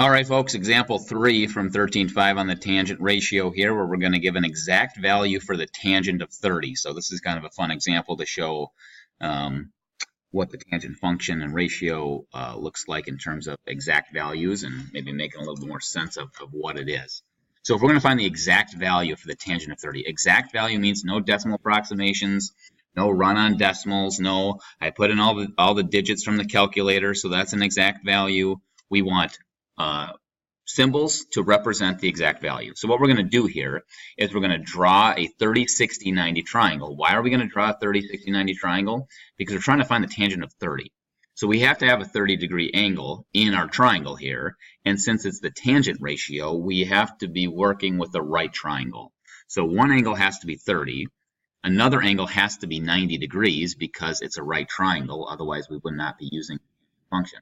All right, folks, example 3 from 13.5 on the tangent ratio here, where we're going to give an exact value for the tangent of 30. So this is kind of a fun example to show what the tangent function and ratio looks like in terms of exact values and maybe making a little bit more sense of what it is. So if we're going to find the exact value for the tangent of 30, exact value means no decimal approximations, no run on decimals, no, I put in all the digits from the calculator, so that's an exact value. We want symbols to represent the exact value. So what we're going to do here is we're going to draw a 30, 60, 90 triangle. Why are we going to draw a 30, 60, 90 triangle? Because we're trying to find the tangent of 30. So we have to have a 30-degree angle in our triangle here, and since it's the tangent ratio, we have to be working with the right triangle. So one angle has to be 30, another angle has to be 90 degrees because it's a right triangle, otherwise we would not be using the function.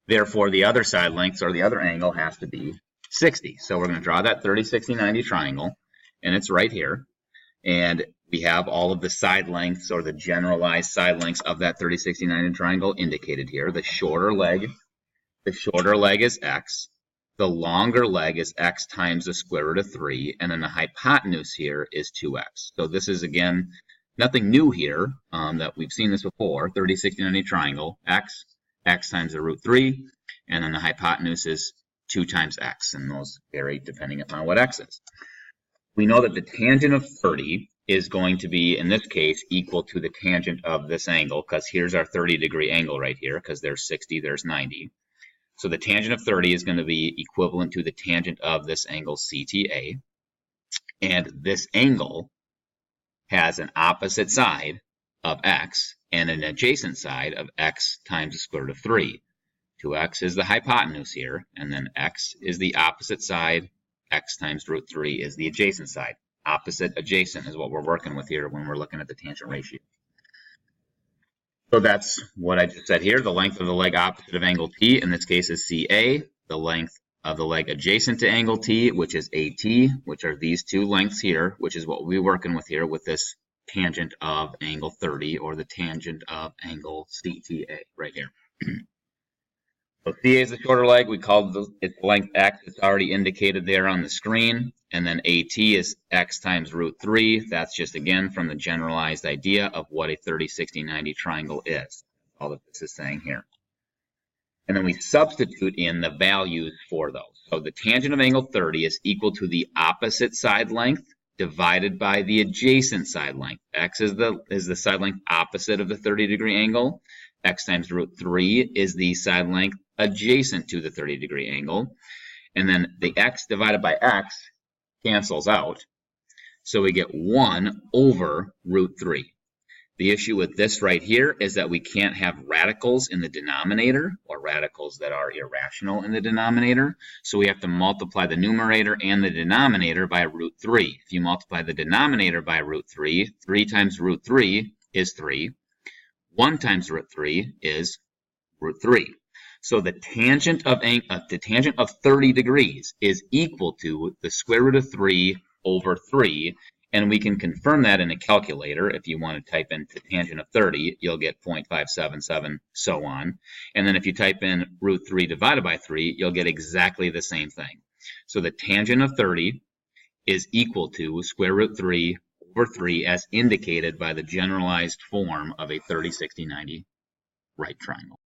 Therefore, the other side lengths or the other angle has to be 60. So we're going to draw that 30, 60, 90 triangle, and it's right here. And we have all of the side lengths or the generalized side lengths of that 30, 60, 90 triangle indicated here. The shorter leg is x. The longer leg is x times the square root of 3. And then the hypotenuse here is 2x. So this is, again, nothing new here that we've seen this before. 30, 60, 90 triangle, x times the root 3, and then the hypotenuse is 2 times x, and those vary depending upon what x is. We know that the tangent of 30 is going to be, in this case, equal to the tangent of this angle, because here's our 30-degree angle right here, because there's 60, there's 90. So the tangent of 30 is going to be equivalent to the tangent of this angle CTA, and this angle has an opposite side of x and an adjacent side of x times the square root of 3. 2x is the hypotenuse here, and then x is the opposite side, x times root 3 is the adjacent side. Opposite, adjacent is what we're working with here when we're looking at the tangent ratio. So that's what I just said here. The length of the leg opposite of angle T, in this case, is CA. The length of the leg adjacent to angle T, which is AT, which are these two lengths here, which is what we're working with here with this tangent of angle 30, or the tangent of angle CTA right here. So CA is the shorter leg. We called its length x. It's already indicated there on the screen. And then AT is x times root 3. That's just, again, from the generalized idea of what a 30, 60, 90 triangle is. All that this is saying here. And then we substitute in the values for those. So the tangent of angle 30 is equal to the opposite side length divided by the adjacent side length. X is the side length opposite of the 30-degree angle. X times root 3 is the side length adjacent to the 30-degree angle. And then the x divided by x cancels out. So we get 1 over root 3. The issue with this right here is that we can't have radicals in the denominator, or radicals that are irrational in the denominator. So we have to multiply the numerator and the denominator by root 3. If you multiply the denominator by root 3, 3 times root 3 is 3. 1 times root 3 is root 3. So the tangent of 30 degrees is equal to the square root of 3 over 3. And we can confirm that in a calculator. If you want to type in the tangent of 30, you'll get 0.577, so on. And then if you type in root 3 divided by 3, you'll get exactly the same thing. So the tangent of 30 is equal to square root 3 over 3 as indicated by the generalized form of a 30, 60, 90 right triangle.